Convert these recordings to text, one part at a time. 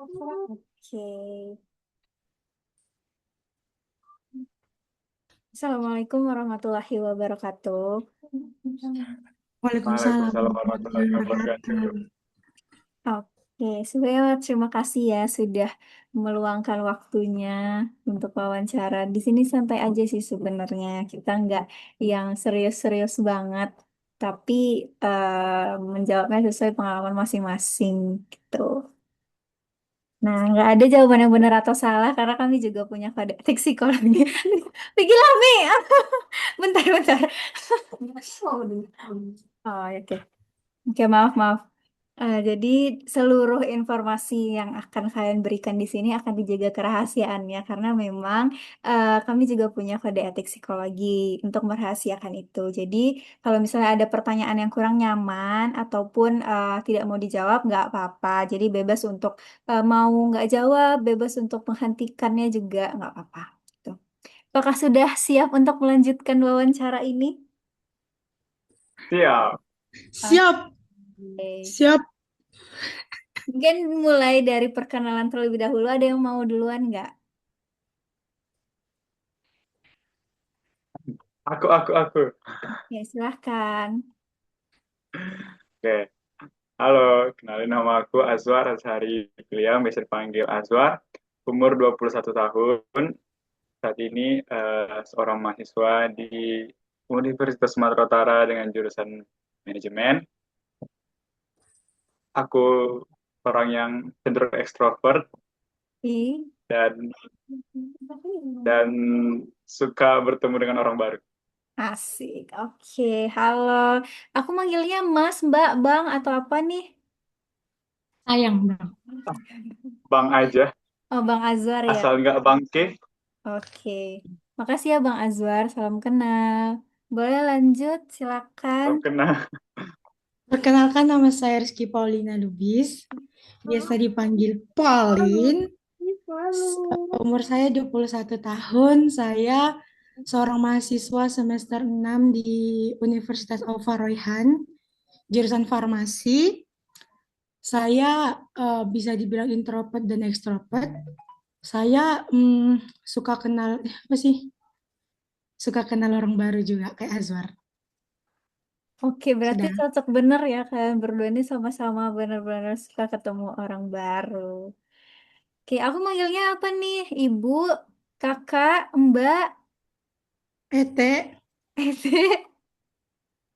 Oke. Assalamualaikum warahmatullahi wabarakatuh. Waalaikumsalam Oke, warahmatullahi Waalaikumsalam warahmatullahi wabarakatuh. wabarakatuh. sebenarnya terima kasih ya sudah meluangkan waktunya untuk wawancara. Di sini santai aja sih sebenarnya. Kita nggak yang serius-serius banget, tapi menjawabnya sesuai pengalaman masing-masing gitu. Nah, nggak ada jawaban yang benar atau salah karena kami juga punya kode etik psikologi. Pikir Mi. Bentar, bentar. Oh, oke. Oke, maaf, maaf. Jadi seluruh informasi yang akan kalian berikan di sini akan dijaga kerahasiaannya karena memang kami juga punya kode etik psikologi untuk merahasiakan itu. Jadi kalau misalnya ada pertanyaan yang kurang nyaman ataupun tidak mau dijawab nggak apa-apa. Jadi bebas untuk mau nggak jawab, bebas untuk menghentikannya juga nggak apa-apa. Gitu. Apakah sudah siap untuk melanjutkan wawancara ini? Siap. Siap, Oke. siap. Mungkin mulai dari perkenalan terlebih dahulu. Ada yang mau duluan nggak? Aku. Ya, silahkan. Oke. Halo, kenalin nama aku Azwar Azhari William, biasa dipanggil Azwar. Umur 21 tahun. Saat ini seorang mahasiswa di Universitas Sumatera Utara dengan jurusan manajemen. Aku orang yang cenderung ekstrovert Ih. dan dan suka bertemu dengan orang baru. Asik. Oke, halo. Aku manggilnya Mas, Mbak, Bang, atau apa nih? Sayang, Bang. Bang aja, Oh, Bang Azwar ya. asal nggak bangke. Oke. Makasih ya Bang Azwar. Salam kenal. Boleh lanjut, silakan. Belum kena. Perkenalkan nama saya Rizky Paulina Lubis. Biasa dipanggil Paulin. Umur saya 21 tahun. Saya seorang mahasiswa semester 6 di Universitas Alfa Royhan, jurusan farmasi. Saya bisa dibilang introvert dan ekstrovert. Saya suka kenal, apa sih? Suka kenal orang baru juga kayak Azwar. Oke, berarti Sudah. cocok bener ya kalian berdua ini sama-sama bener-bener suka ketemu orang baru. Oke, aku manggilnya apa nih? Ibu, kakak, mbak, Ete,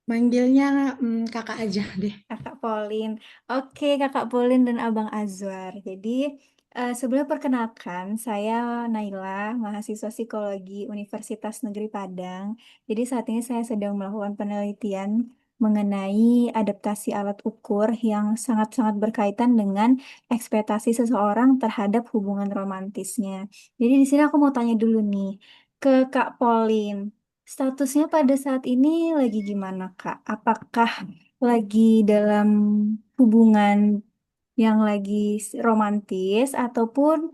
manggilnya kakak aja deh. Kakak Polin. Oke, Kakak Polin dan Abang Azwar. Jadi, sebelum perkenalkan, saya Naila, mahasiswa psikologi Universitas Negeri Padang. Jadi, saat ini saya sedang melakukan penelitian mengenai adaptasi alat ukur yang sangat-sangat berkaitan dengan ekspektasi seseorang terhadap hubungan romantisnya. Jadi, di sini aku mau tanya dulu nih ke Kak Polin. Statusnya pada saat ini lagi gimana, Kak? Apakah lagi dalam hubungan yang lagi romantis ataupun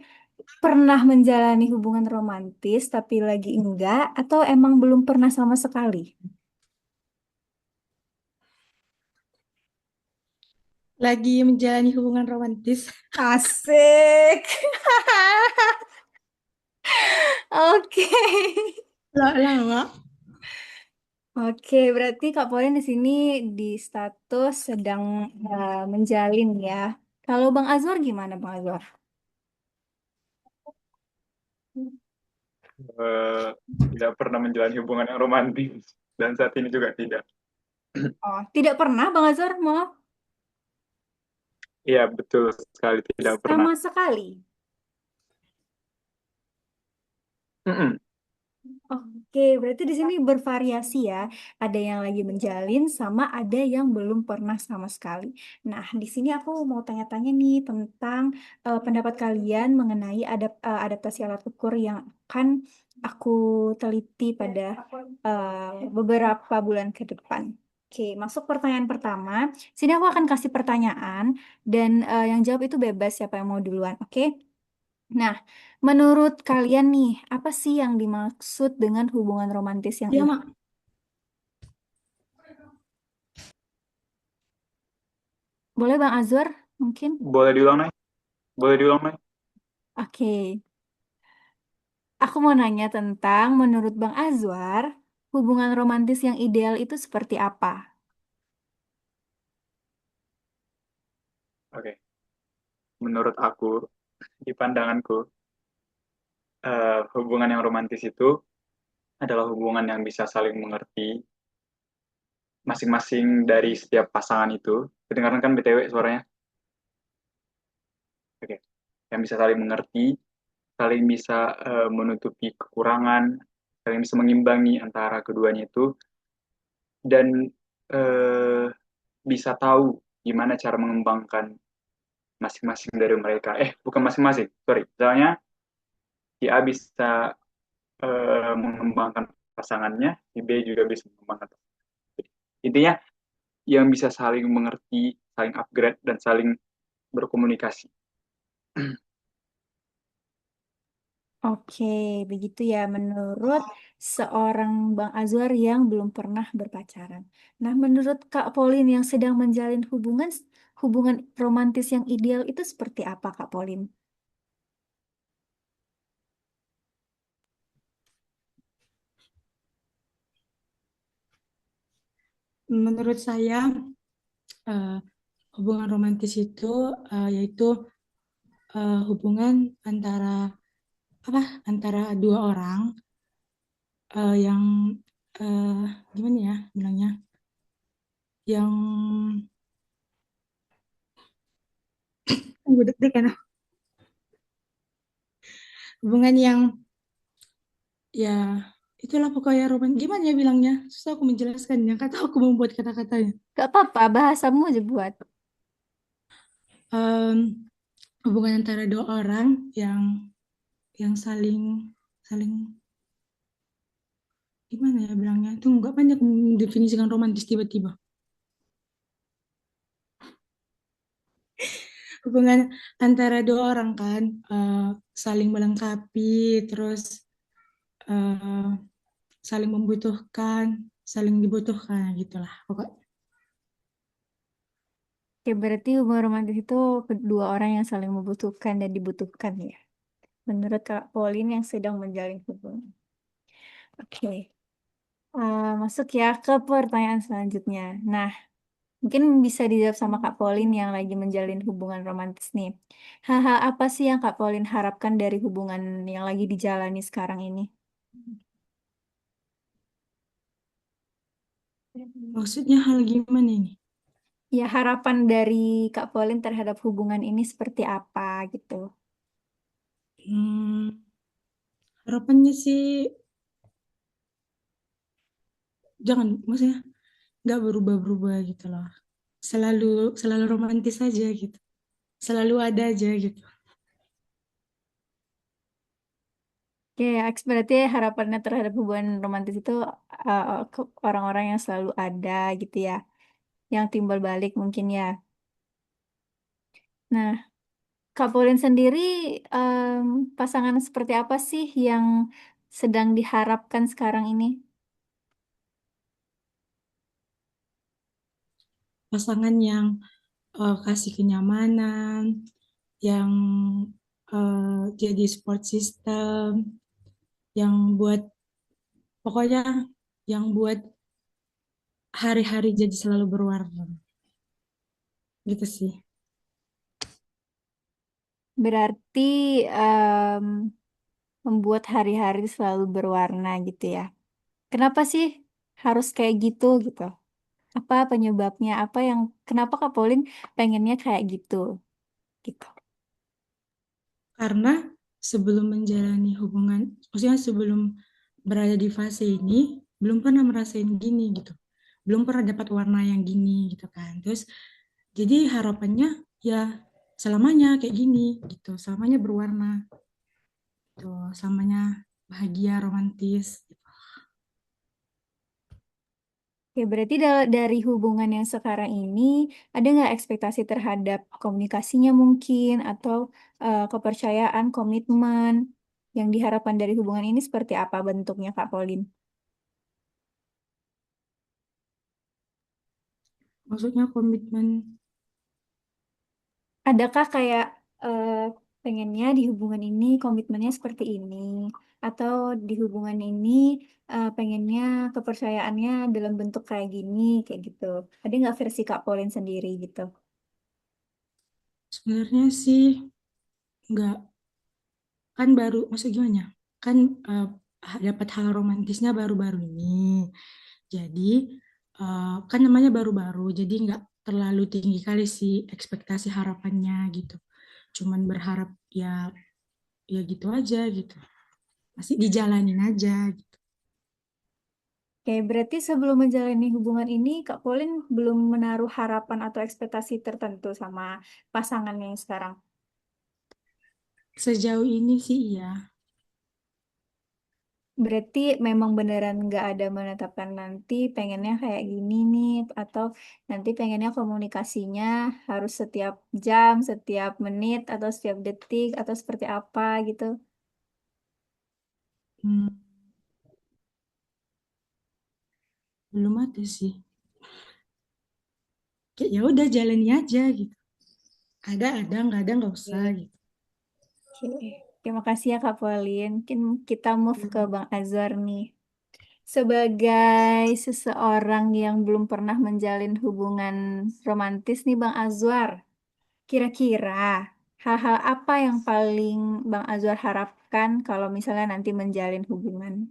pernah menjalani hubungan romantis tapi lagi enggak atau emang belum pernah sama sekali? Lagi menjalani hubungan romantis. Asik. Oke. Lama. Oke, berarti Kak Pauline di sini di status sedang menjalin ya. Kalau Bang Azwar gimana Bang Azwar? eh, Tidak pernah menjalani hubungan yang romantis dan saat ini juga tidak. Oh, tidak pernah Bang Azwar, maaf. Iya, betul sekali tidak pernah. Sama sekali. Mm-mm. Oke, berarti di sini bervariasi ya. Ada yang lagi menjalin sama ada yang belum pernah sama sekali. Nah, di sini aku mau tanya-tanya nih tentang pendapat kalian mengenai adaptasi alat ukur yang akan aku teliti pada beberapa bulan ke depan. Oke, masuk pertanyaan pertama. Sini aku akan kasih pertanyaan dan yang jawab itu bebas siapa yang mau duluan. Oke? Nah, menurut kalian nih, apa sih yang dimaksud dengan hubungan romantis yang Iya, ideal? Mak. Boleh Bang Azwar mungkin? Boleh diulang nih? Boleh diulang nih? Oke. Aku mau nanya tentang menurut Bang Azwar, hubungan romantis yang ideal itu seperti apa? Oke. Menurut aku, di pandanganku, hubungan yang romantis itu adalah hubungan yang bisa saling mengerti masing-masing dari setiap pasangan itu. Kedengaran kan BTW suaranya? Oke. Yang bisa saling mengerti, saling bisa menutupi kekurangan, saling bisa mengimbangi antara keduanya itu, dan eh, bisa tahu gimana cara mengembangkan masing-masing dari mereka. Bukan masing-masing, sorry. Misalnya, si A bisa mengembangkan pasangannya, si B juga bisa mengembangkan pasangannya. Intinya, yang bisa saling mengerti, saling upgrade, dan saling berkomunikasi. Oke, begitu ya menurut seorang Bang Azwar yang belum pernah berpacaran. Nah, menurut Kak Pauline yang sedang menjalin hubungan romantis yang ideal itu seperti apa, Kak Pauline? Menurut saya, eh, hubungan romantis itu yaitu hubungan antara apa? Antara dua orang yang eh, gimana ya bilangnya? Yang gue deg-degan. Hubungan yang ya itulah pokoknya roman. Gimana ya bilangnya? Susah aku menjelaskannya. Kata aku membuat kata-katanya. Gak apa-apa, bahasamu aja buat. Em, hubungan antara dua orang yang saling saling gimana ya bilangnya? Itu nggak banyak mendefinisikan romantis tiba-tiba. Hubungan antara dua orang kan saling melengkapi, terus eh, saling membutuhkan, saling dibutuhkan gitulah. Pokoknya Oke, berarti hubungan romantis itu kedua orang yang saling membutuhkan dan dibutuhkan ya. Menurut Kak Pauline yang sedang menjalin hubungan. Oke, masuk ya ke pertanyaan selanjutnya. Nah, mungkin bisa dijawab sama Kak Pauline yang lagi menjalin hubungan romantis nih. Hal-hal apa sih yang Kak Pauline harapkan dari hubungan yang lagi dijalani sekarang ini? maksudnya hal gimana ini? Ya, harapan dari Kak Pauline terhadap hubungan ini seperti apa gitu. Hmm, harapannya sih jangan, maksudnya nggak berubah-berubah gitu loh. Selalu selalu romantis aja gitu. Selalu ada aja gitu. Oke, berarti harapannya terhadap hubungan romantis itu ke orang-orang yang selalu ada gitu ya, yang timbal balik mungkin ya. Nah, Kak Pauline sendiri em, pasangan seperti apa sih yang sedang diharapkan sekarang ini? Pasangan yang kasih kenyamanan, yang jadi support system, yang buat pokoknya yang buat hari-hari jadi selalu berwarna gitu sih. Berarti em, membuat hari-hari selalu berwarna gitu ya. Kenapa sih harus kayak gitu gitu? Apa penyebabnya? Kenapa Kak Pauline pengennya kayak gitu gitu? Karena sebelum menjalani hubungan, maksudnya sebelum berada di fase ini, belum pernah merasain gini gitu. Belum pernah dapat warna yang gini gitu kan. Terus jadi harapannya ya selamanya kayak gini gitu, selamanya berwarna gitu, selamanya bahagia, romantis. Oke, berarti dari hubungan yang sekarang ini ada nggak ekspektasi terhadap komunikasinya mungkin atau kepercayaan, komitmen yang diharapkan dari hubungan ini seperti apa bentuknya Kak Pauline? Maksudnya komitmen Adakah kayak eh, pengennya di hubungan ini komitmennya seperti ini, atau di hubungan ini pengennya kepercayaannya dalam bentuk kayak gini, kayak gitu. Ada nggak versi Kak Pauline sendiri gitu? Sebenarnya sih nggak, kan baru, maksud gimana? Kan eh, dapat hal romantisnya baru-baru ini. Jadi kan namanya baru-baru, jadi nggak terlalu tinggi kali sih ekspektasi harapannya gitu. Cuman berharap ya ya gitu aja gitu. Masih dijalanin aja gitu. Oke, berarti sebelum menjalani hubungan ini, Kak Pauline belum menaruh harapan atau ekspektasi tertentu sama pasangannya yang sekarang. Sejauh ini sih iya. Berarti memang beneran nggak ada menetapkan nanti pengennya kayak gini nih, atau nanti pengennya komunikasinya harus setiap jam, setiap menit, atau setiap detik, atau seperti apa gitu. Hmm, belum ada sih. Kayak ya udah jalani aja gitu. Ada nggak usah Oke. gitu. Oke. Terima kasih ya Kak Pauline. Mungkin kita move ke Bang Azwar nih. Sebagai seseorang yang belum pernah menjalin hubungan romantis nih Bang Azwar, kira-kira hal-hal apa yang paling Bang Azwar harapkan kalau misalnya nanti menjalin hubungan?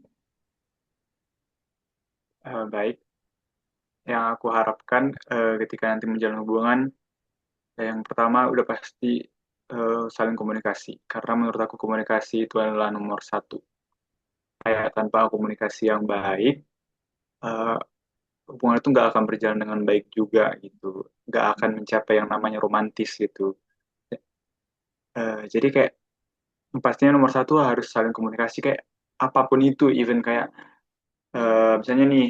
Baik, yang aku harapkan ketika nanti menjalin hubungan, yang pertama udah pasti saling komunikasi. Karena menurut aku komunikasi itu adalah nomor satu. Kayak tanpa komunikasi yang baik, eh, hubungan itu nggak akan berjalan dengan baik juga gitu. Nggak akan mencapai yang namanya romantis gitu. Jadi kayak pastinya nomor satu harus saling komunikasi kayak apapun itu, even kayak misalnya nih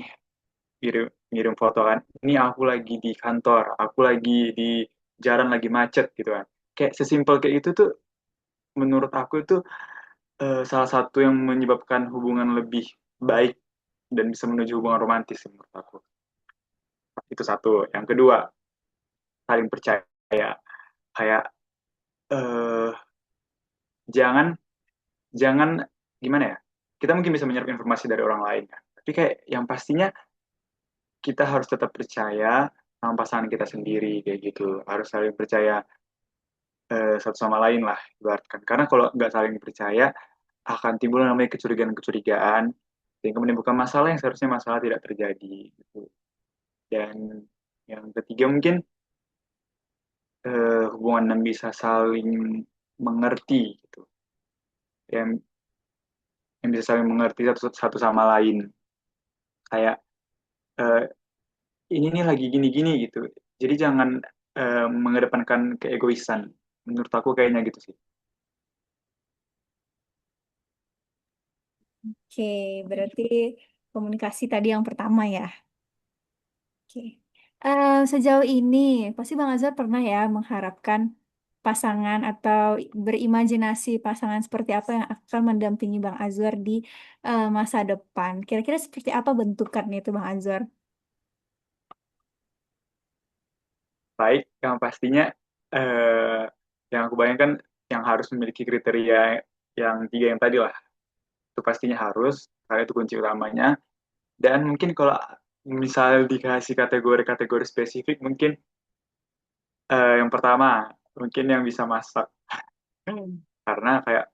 ngirim ngirim foto kan, ini aku lagi di kantor, aku lagi di jalan lagi macet gitu kan. Kayak sesimpel kayak itu tuh menurut aku itu salah satu yang menyebabkan hubungan lebih baik dan bisa menuju hubungan romantis sih menurut aku. Itu satu. Yang kedua, saling percaya. Kayak eh, jangan jangan gimana ya? Kita mungkin bisa menyerap informasi dari orang lain kan. Tapi kayak yang pastinya kita harus tetap percaya sama pasangan kita sendiri kayak gitu. Harus saling percaya satu sama lain lah ibaratkan. Karena kalau nggak saling percaya akan timbul namanya kecurigaan-kecurigaan sehingga menimbulkan masalah yang seharusnya masalah tidak terjadi gitu. Dan yang ketiga mungkin hubungan yang bisa saling mengerti gitu. Yang yang bisa saling mengerti satu satu sama lain. Kayak eh, ini nih lagi gini-gini gitu. Jadi jangan mengedepankan keegoisan. Menurut aku kayaknya gitu sih. Oke, berarti komunikasi tadi yang pertama ya. Oke. Sejauh ini, pasti Bang Azhar pernah ya mengharapkan pasangan atau berimajinasi pasangan seperti apa yang akan mendampingi Bang Azhar di masa depan. Kira-kira seperti apa bentukannya itu Bang Azhar? Baik, yang pastinya eh, yang aku bayangkan yang harus memiliki kriteria yang tiga yang tadi lah. Itu pastinya harus, karena itu kunci utamanya. Dan mungkin kalau misal dikasih kategori-kategori spesifik, mungkin yang pertama, mungkin yang bisa masak. Karena kayak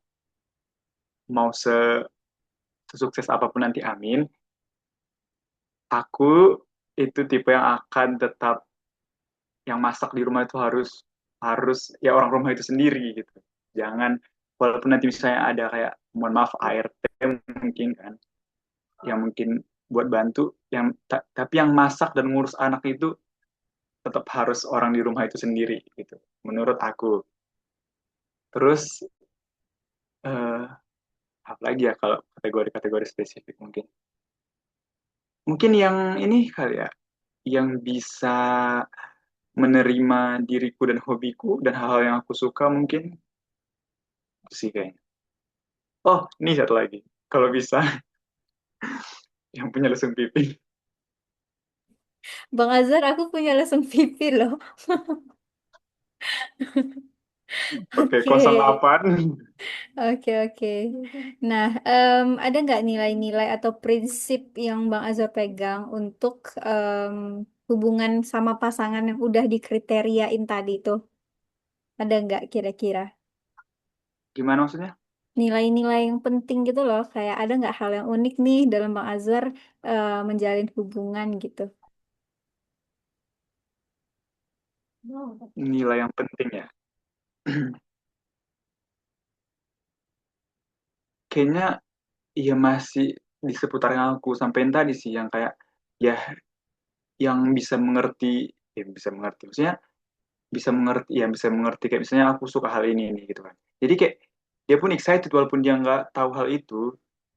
mau sesukses apapun nanti amin, aku itu tipe yang akan tetap yang masak di rumah itu harus harus ya orang rumah itu sendiri gitu. Jangan walaupun nanti misalnya ada kayak mohon maaf ART mungkin kan yang mungkin buat bantu yang tapi yang masak dan ngurus anak itu tetap harus orang di rumah itu sendiri gitu menurut aku. Terus eh, apa lagi ya kalau kategori-kategori spesifik mungkin yang ini kali ya yang bisa menerima diriku dan hobiku dan hal-hal yang aku suka mungkin itu sih kayaknya. Oh, ini satu lagi. Kalau bisa, yang punya lesung pipi. Bang Azhar, aku punya lesung pipi loh. Oke, Oke, 08. oke, oke. Nah, ada nggak nilai-nilai atau prinsip yang Bang Azhar pegang untuk hubungan sama pasangan yang udah dikriteriain tadi itu? Ada nggak kira-kira? Gimana maksudnya? Nilai-nilai yang penting gitu loh, kayak ada nggak hal yang unik nih dalam Bang Azhar menjalin hubungan gitu? Nilai yang penting ya. Kayaknya ya masih di seputar yang aku sampaikan tadi sih, yang kayak ya yang bisa mengerti, ya bisa mengerti. Maksudnya bisa mengerti, ya bisa mengerti kayak misalnya aku suka hal ini gitu kan. Jadi kayak dia pun excited walaupun dia nggak tahu hal itu,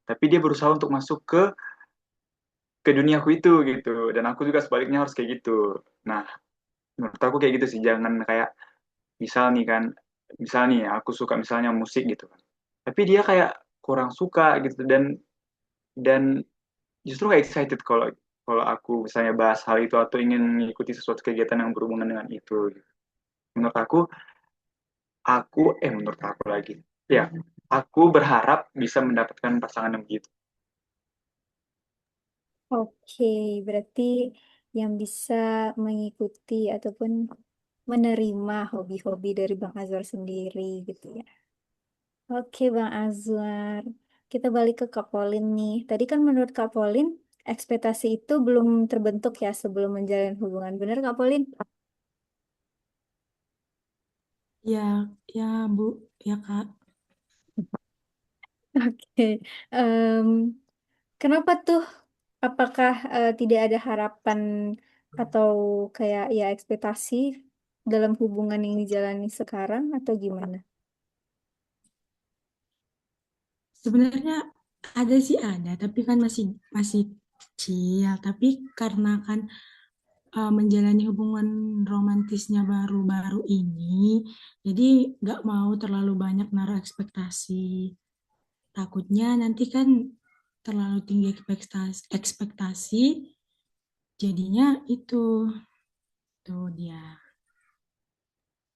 tapi dia berusaha untuk masuk ke duniaku itu gitu. Dan aku juga sebaliknya harus kayak gitu. Nah, menurut aku kayak gitu sih, jangan kayak misal nih kan, misal nih aku suka misalnya musik gitu kan. Tapi dia kayak kurang suka gitu, dan justru nggak excited kalau kalau aku misalnya bahas hal itu atau ingin mengikuti sesuatu kegiatan yang berhubungan dengan itu gitu. Menurut menurut aku lagi ya, aku berharap bisa mendapatkan pasangan yang begitu. Oke, berarti yang bisa mengikuti ataupun menerima hobi-hobi dari Bang Azwar sendiri gitu ya. Oke, Bang Azwar. Kita balik ke Kak Polin nih. Tadi kan menurut Kak Polin, ekspektasi itu belum terbentuk ya sebelum menjalin hubungan. Bener Kak Polin? Ya, ya Bu, ya Kak. Oke. Em, Kenapa tuh? Apakah tidak ada harapan atau kayak ya ekspektasi dalam hubungan yang dijalani sekarang atau gimana? Sebenarnya ada sih ada, tapi kan masih masih kecil. Tapi karena kan menjalani hubungan romantisnya baru-baru ini, jadi nggak mau terlalu banyak naruh ekspektasi. Takutnya nanti kan terlalu tinggi ekspektasi, jadinya tuh dia.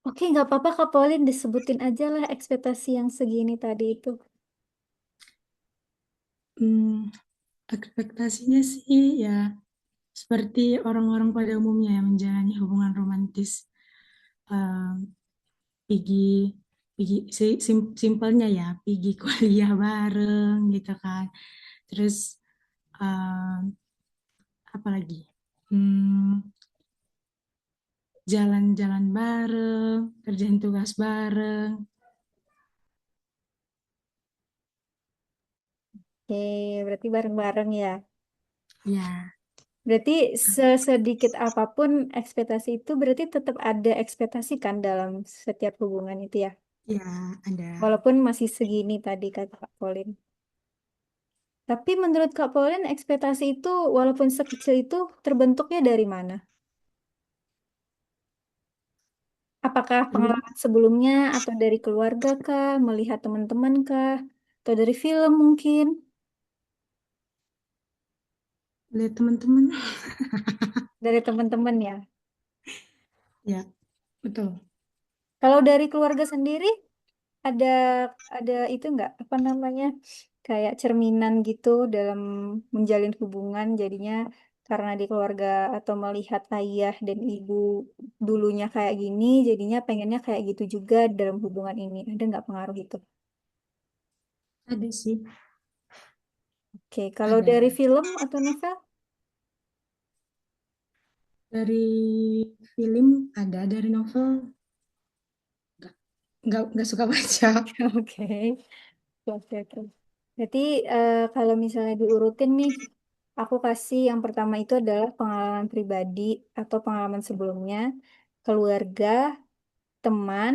Oke, nggak apa-apa Kak Pauline, disebutin aja lah ekspektasi yang segini tadi itu. Hmm, ekspektasinya sih ya seperti orang-orang pada umumnya yang menjalani hubungan romantis. eh, Pergi pergi simpelnya ya pergi kuliah bareng gitu kan, terus eh, apa lagi, hmm, jalan-jalan bareng, kerjain tugas bareng. Oke, berarti bareng-bareng ya. Ya, Berarti sesedikit apapun ekspektasi itu berarti tetap ada ekspektasi kan dalam setiap hubungan itu ya. ya ada. Walaupun masih segini tadi kata Kak Pauline. Tapi menurut Kak Pauline ekspektasi itu walaupun sekecil itu terbentuknya dari mana? Apakah Terbentuk pengalaman sebelumnya atau dari keluarga kah, melihat teman-teman kah, atau dari film mungkin? lihat teman-teman. Dari teman-teman ya. Ya, betul. Kalau dari keluarga sendiri ada ada itu nggak apa namanya kayak cerminan gitu dalam menjalin hubungan jadinya karena di keluarga atau melihat ayah dan ibu dulunya kayak gini jadinya pengennya kayak gitu juga dalam hubungan ini. Ada nggak pengaruh itu? Ada sih, Oke, kalau ada. dari film atau novel? Dari film ada, dari novel nggak suka baca. Oke, oke, oke. Jadi kalau misalnya diurutin nih, aku kasih yang pertama itu adalah pengalaman pribadi atau pengalaman sebelumnya, keluarga, teman,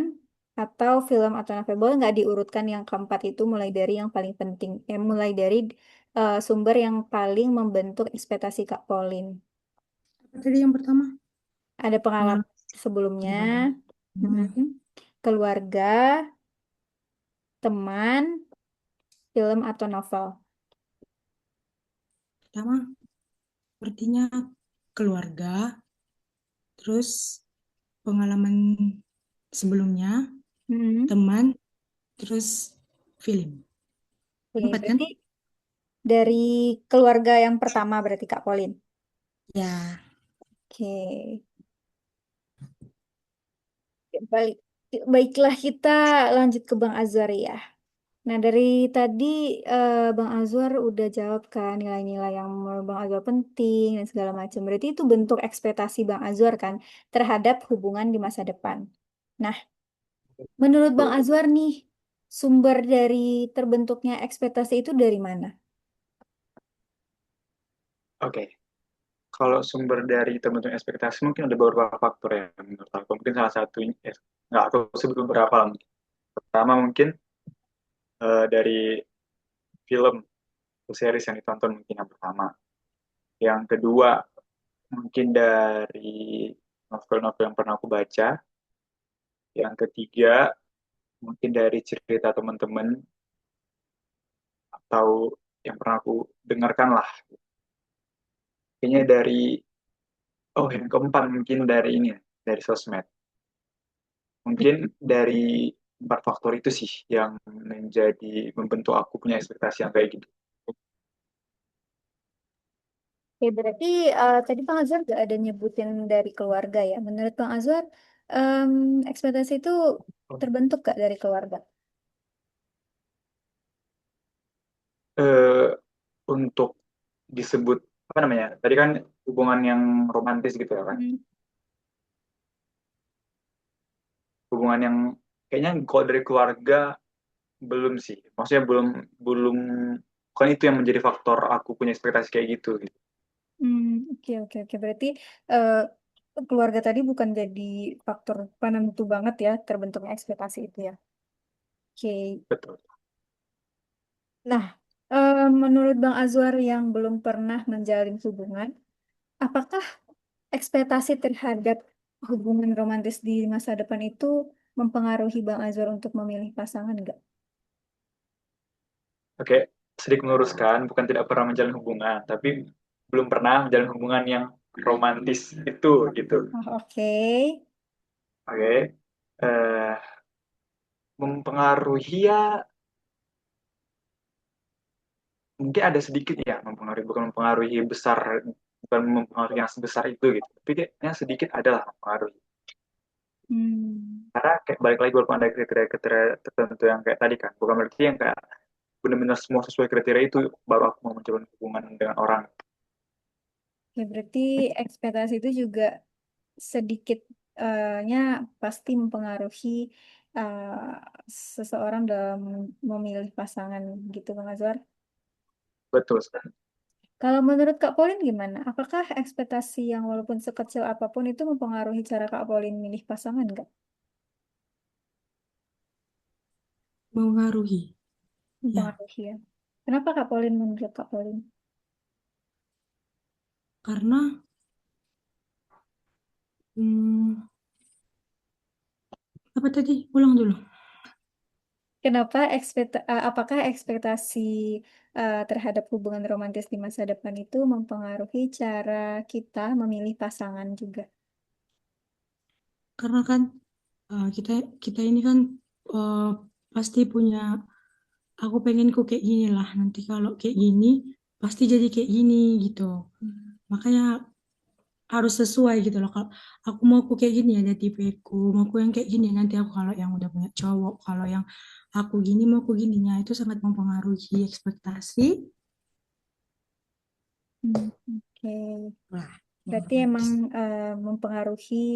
atau film atau novel. Boleh nggak diurutkan yang keempat itu mulai dari yang paling penting, mulai dari sumber yang paling membentuk ekspektasi Kak Pauline. Apa tadi yang pertama? Ada pengalaman Pengalaman sebelumnya, pribadi. Hmm. mm-mm, keluarga, teman, film atau novel. Pertama, sepertinya keluarga, terus pengalaman sebelumnya, Hmm. teman, terus film. Oke, Empat kan? berarti dari keluarga yang pertama berarti Kak Polin. Ya, Oke, baik. Baiklah kita lanjut ke Bang Azwar ya. Nah, dari tadi Bang Azwar udah jawab kan nilai-nilai yang menurut Bang Azwar penting dan segala macam. Berarti itu bentuk ekspektasi Bang Azwar kan terhadap hubungan di masa depan. Nah, menurut Bang Azwar nih, sumber dari terbentuknya ekspektasi itu dari mana? Oke, kalau sumber dari terbentuk ekspektasi mungkin ada beberapa faktor ya menurut aku. Mungkin salah satunya, nggak aku sebut beberapa lah. Pertama mungkin dari film atau series yang ditonton mungkin yang pertama. Yang kedua mungkin dari novel-novel yang pernah aku baca. Yang ketiga mungkin dari cerita teman-teman atau yang pernah aku dengarkan lah. Kayaknya dari, oh yang keempat mungkin dari ini, ya, dari sosmed. Mungkin dari empat faktor itu sih yang menjadi membentuk aku punya ekspektasi yang kayak gitu. Oke, berarti tadi Bang Azwar gak ada nyebutin dari keluarga ya. Menurut Bang Azwar, em, ekspektasi itu terbentuk gak dari keluarga? Eh, untuk disebut apa namanya? Tadi kan hubungan yang romantis gitu ya kan. Hmm. Hubungan yang kayaknya kalau dari keluarga belum sih. Maksudnya belum belum bukan itu yang menjadi faktor aku punya ekspektasi kayak gitu. Gitu. Hmm, oke, oke, oke. Berarti eh, keluarga tadi bukan jadi faktor penentu banget ya terbentuknya ekspektasi itu ya. Oke. Betul. Nah, menurut Bang Azwar yang belum pernah menjalin hubungan, apakah ekspektasi terhadap hubungan romantis di masa depan itu mempengaruhi Bang Azwar untuk memilih pasangan nggak? Oke, sedikit meluruskan, bukan tidak pernah menjalin hubungan, tapi belum pernah menjalin hubungan yang romantis itu gitu. Oh, oke. Oke. Eh, mempengaruhi ya mungkin ada sedikit ya mempengaruhi, bukan mempengaruhi besar, bukan mempengaruhi yang sebesar itu gitu, tapi kayaknya sedikit adalah mempengaruhi. Hmm. Karena kayak balik lagi walaupun ada kriteria-kriteria tertentu yang kayak tadi kan, bukan berarti yang kayak benar-benar semua sesuai kriteria itu baru aku mau menjalin hubungan dengan orang. Ya, berarti ekspektasi itu juga sedikitnya pasti mempengaruhi seseorang dalam memilih pasangan gitu, Bang Azwar. Betul sekali. Kalau menurut Kak Polin gimana? Apakah ekspektasi yang walaupun sekecil apapun itu mempengaruhi cara Kak Polin milih pasangan nggak? mengaruhi. Ya, Mempengaruhi ya. Kenapa Kak Polin menurut Kak Polin? karena hmm, apa tadi? Ulang dulu. Kenapa apakah ekspektasi terhadap hubungan romantis di masa depan itu mempengaruhi cara kita memilih pasangan juga? Karena kan kita kita ini kan eh, pasti punya aku pengenku kayak gini lah. Nanti kalau kayak gini pasti jadi kayak gini gitu. Hmm. Makanya harus sesuai gitu loh. Kalau aku mau aku kayak gini ada tipeku, mau aku yang kayak gini nanti aku kalau yang udah punya cowok, kalau yang aku gini mau aku gininya itu sangat mempengaruhi ekspektasi. Hmm, oke. Wah, Berarti emang romantis. mempengaruhi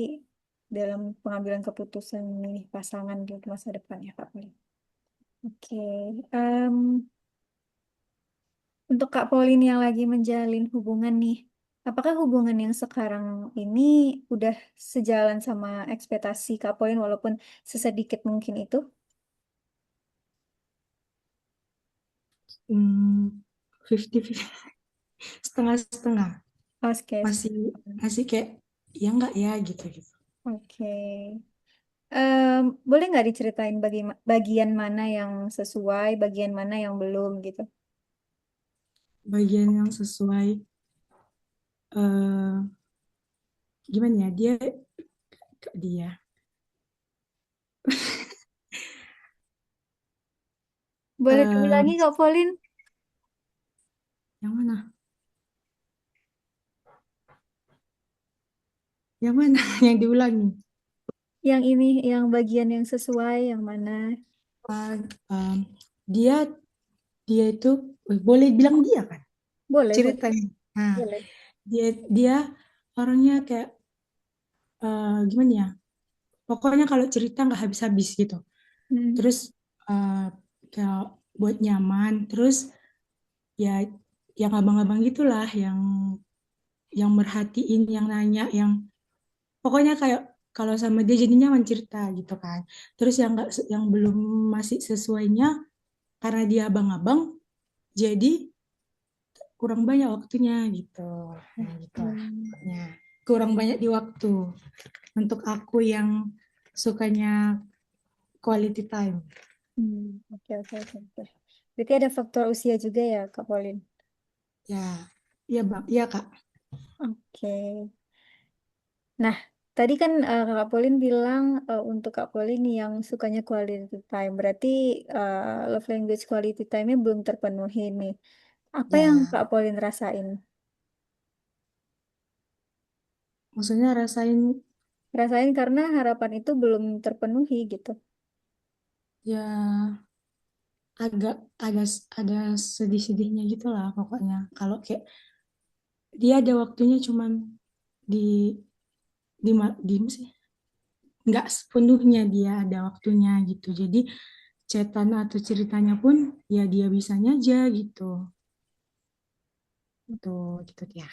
dalam pengambilan keputusan memilih pasangan di masa depan ya Kak Polin. Oke. Em, untuk Kak Polin yang lagi menjalin hubungan nih, apakah hubungan yang sekarang ini udah sejalan sama ekspektasi Kak Polin walaupun sesedikit mungkin itu? Hmm, 50-50, setengah-setengah. Oke. Masih masih kayak ya enggak ya gitu gitu. Oke. Boleh nggak diceritain bagian mana yang sesuai, bagian mana yang belum gitu? Bagian yang sesuai eh gimana ya dia dia Boleh Eh, diulangi Kak Pauline? yang mana? Yang mana? Yang diulangi. Yang ini, yang bagian yang sesuai, yang mana? Ah, em, dia dia itu boleh bilang dia kan Boleh, boleh, ceritanya. Nah, boleh. dia dia orangnya kayak gimana ya? Pokoknya kalau cerita nggak habis-habis gitu. Hmm. Terus eh, kayak buat nyaman. Terus ya yang abang-abang gitulah yang merhatiin, yang nanya, yang pokoknya kayak kalau sama dia jadi nyaman cerita gitu kan. Terus yang nggak yang belum masih sesuainya karena dia abang-abang jadi kurang banyak waktunya gitu. Nah, gitulah Hmm. pokoknya. Kurang banyak di waktu untuk aku yang sukanya quality time. Oke, oke, oke, oke. Berarti ada faktor usia juga ya, Kak Pauline? Ya, iya Bang, iya Kak. Oke. Nah, tadi kan Kak Pauline bilang untuk Kak Pauline yang sukanya quality time. Berarti love language quality time-nya belum terpenuhi nih. Apa yang Ya, Kak Pauline rasain? maksudnya rasain Rasain karena harapan itu belum terpenuhi gitu. ya agak ada ada sedih-sedihnya gitu lah pokoknya. Kalau kayak dia ada waktunya cuman di di sih nggak sepenuhnya dia ada waktunya gitu. Jadi chatan atau ceritanya pun ya dia bisanya aja gitu. Tuh gitu ya.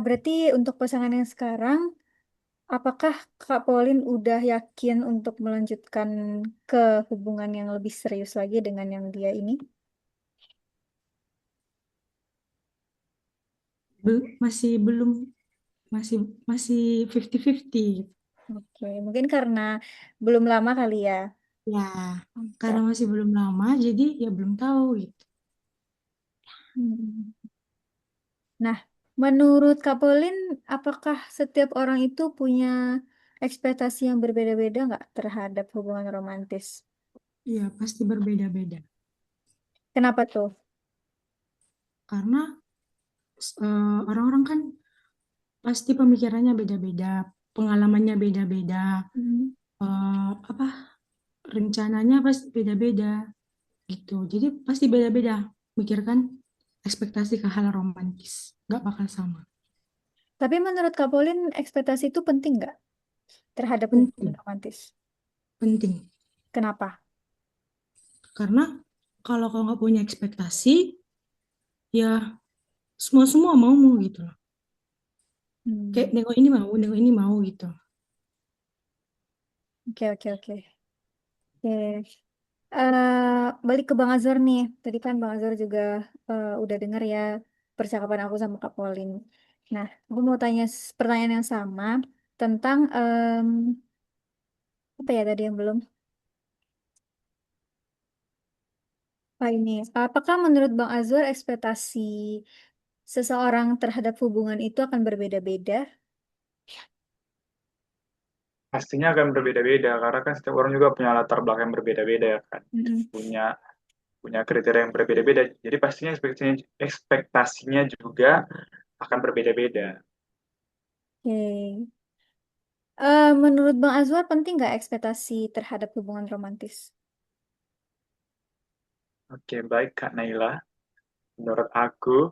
Berarti untuk pasangan yang sekarang, apakah Kak Pauline udah yakin untuk melanjutkan ke hubungan yang lebih serius lagi dengan yang dia ini? Masih belum masih masih 50-50 gitu. Oke, mungkin karena belum lama kali ya. Ya, karena Oke. masih belum lama jadi ya belum tahu gitu. Hmm. Nah, menurut Kak Pauline, apakah setiap orang itu punya ekspektasi yang berbeda-beda nggak terhadap hubungan romantis? Iya, pasti berbeda-beda. Kenapa tuh? Karena orang-orang kan pasti pemikirannya beda-beda, pengalamannya beda-beda, Hmm. apa rencananya pasti beda-beda gitu. Jadi pasti beda-beda mikirkan ekspektasi ke hal romantis, nggak bakal sama. Tapi menurut Kak Pauline, ekspektasi itu penting nggak terhadap hubungan Penting, romantis? penting. Kenapa? Karena kalau kau nggak punya ekspektasi, ya semua-semua mau gitu loh. Kayak Hmm. nengok ini mau gitu. Oke, oke, oke. Oke. Balik ke Bang Azhar nih. Tadi kan Bang Azhar juga udah dengar ya percakapan aku sama Kak Pauline. Nah, aku mau tanya pertanyaan yang sama tentang apa ya tadi yang belum? Ini, apakah menurut Bang Azhar ekspektasi seseorang terhadap hubungan itu akan berbeda-beda? Pastinya akan berbeda-beda karena kan setiap orang juga punya latar belakang yang berbeda-beda ya kan. Mm-mm. Punya punya kriteria yang berbeda-beda. Jadi pastinya ekspektasinya juga akan berbeda-beda. Oke. Menurut Bang Azwar penting nggak ekspektasi terhadap hubungan romantis? Oke, baik Kak Naila. Menurut aku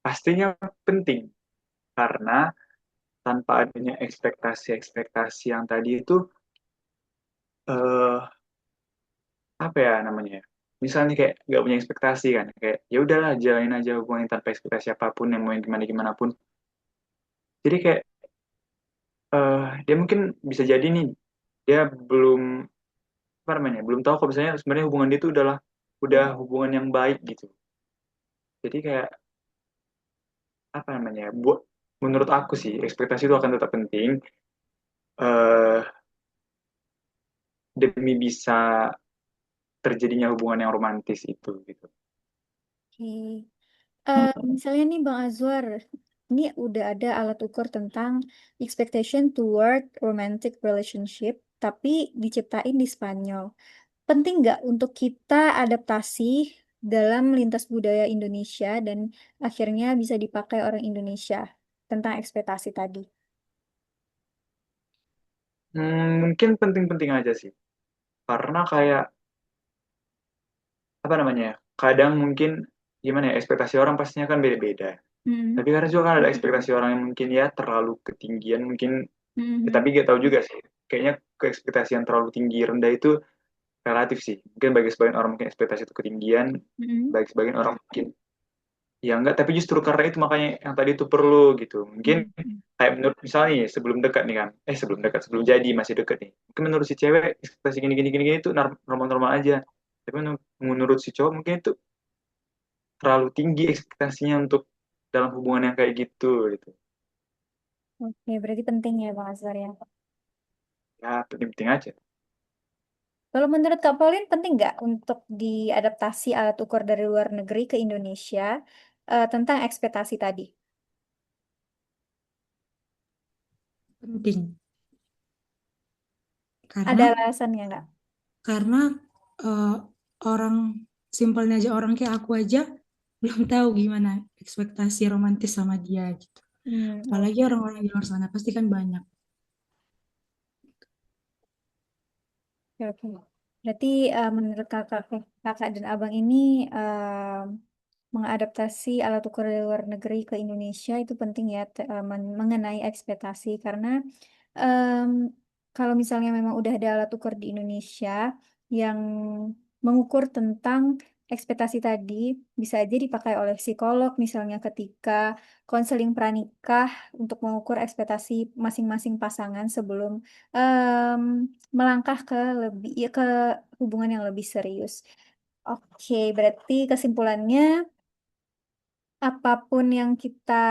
pastinya penting karena tanpa adanya ekspektasi-ekspektasi yang tadi itu eh apa ya namanya ya? Misalnya kayak nggak punya ekspektasi kan, kayak ya udahlah jalanin aja hubungan tanpa ekspektasi apapun yang mau yang gimana gimana pun. Jadi kayak dia mungkin bisa jadi nih dia belum apa namanya belum tahu kalau misalnya sebenarnya hubungan dia itu udah hubungan yang baik gitu. Jadi kayak apa namanya buat menurut aku sih ekspektasi itu akan tetap penting eh demi bisa terjadinya hubungan yang romantis itu gitu. Oke. Misalnya nih Bang Azwar, ini udah ada alat ukur tentang expectation toward romantic relationship, tapi diciptain di Spanyol. Penting nggak untuk kita adaptasi dalam lintas budaya Indonesia dan akhirnya bisa dipakai orang Indonesia tentang ekspektasi tadi? Mungkin penting-penting aja sih. Karena kayak apa namanya ya? Kadang mungkin gimana ya, ekspektasi orang pastinya kan beda-beda. Hmm. Tapi kadang juga kan ada ekspektasi orang yang mungkin ya terlalu ketinggian mungkin, ya, Hmm. tapi gak tahu juga sih. Kayaknya ke ekspektasi yang terlalu tinggi rendah itu relatif sih. Mungkin bagi sebagian orang mungkin ekspektasi itu ketinggian, Hmm. bagi sebagian orang mungkin ya enggak, tapi justru karena itu makanya yang tadi itu perlu gitu. Mungkin Hmm. kayak menurut misalnya nih, sebelum dekat nih kan, sebelum dekat, sebelum jadi masih deket nih. Mungkin menurut si cewek ekspektasi gini gini gini gini itu normal-normal aja. Tapi menurut si cowok mungkin itu terlalu tinggi ekspektasinya untuk dalam hubungan yang kayak gitu. Oke, berarti penting ya Bang Azhar ya. Ya penting-penting aja. Kalau menurut Kak Pauline, penting nggak untuk diadaptasi alat ukur dari luar negeri ke Indonesia tentang ekspektasi tadi? Penting Ada karena alasannya nggak? karena eh, orang simpelnya aja orang kayak aku aja belum tahu gimana ekspektasi romantis sama dia gitu. Apalagi Oke. orang-orang di luar sana pasti kan banyak. Oke, oke. Berarti menurut kakak dan abang ini mengadaptasi alat ukur dari luar negeri ke Indonesia itu penting ya mengenai ekspektasi karena em, kalau misalnya memang udah ada alat ukur di Indonesia yang mengukur tentang ekspektasi tadi bisa aja dipakai oleh psikolog misalnya ketika konseling pranikah untuk mengukur ekspektasi masing-masing pasangan sebelum em, melangkah ke lebih ya ke hubungan yang lebih serius. Oke, berarti kesimpulannya apapun yang kita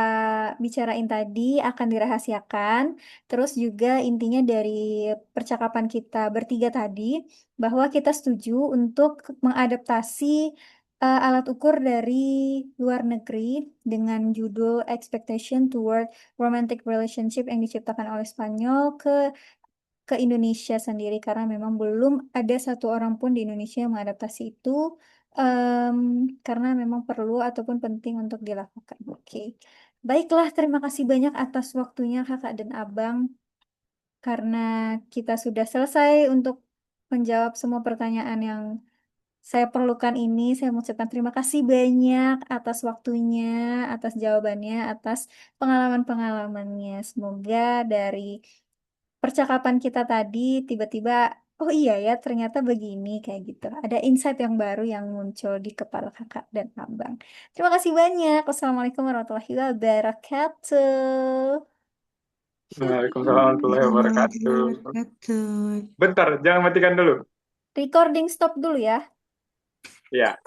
bicarain tadi akan dirahasiakan. Terus juga intinya dari percakapan kita bertiga tadi bahwa kita setuju untuk mengadaptasi alat ukur dari luar negeri dengan judul Expectation Toward Romantic Relationship yang diciptakan oleh Spanyol ke Indonesia sendiri karena memang belum ada satu orang pun di Indonesia yang mengadaptasi itu em, karena memang perlu ataupun penting untuk dilakukan. Oke. Baiklah, terima kasih banyak atas waktunya Kakak dan Abang karena kita sudah selesai untuk menjawab semua pertanyaan yang saya perlukan ini. Saya mengucapkan terima kasih banyak atas waktunya, atas jawabannya, atas pengalaman-pengalamannya. Semoga dari percakapan kita tadi tiba-tiba, oh iya ya, ternyata begini kayak gitu. Ada insight yang baru yang muncul di kepala kakak dan abang. Terima kasih banyak. Wassalamualaikum warahmatullahi wabarakatuh. Waalaikumsalam warahmatullahi Assalamualaikum wabarakatuh. warahmatullahi wabarakatuh. Bentar, jangan matikan dulu. Recording stop dulu ya. Ya.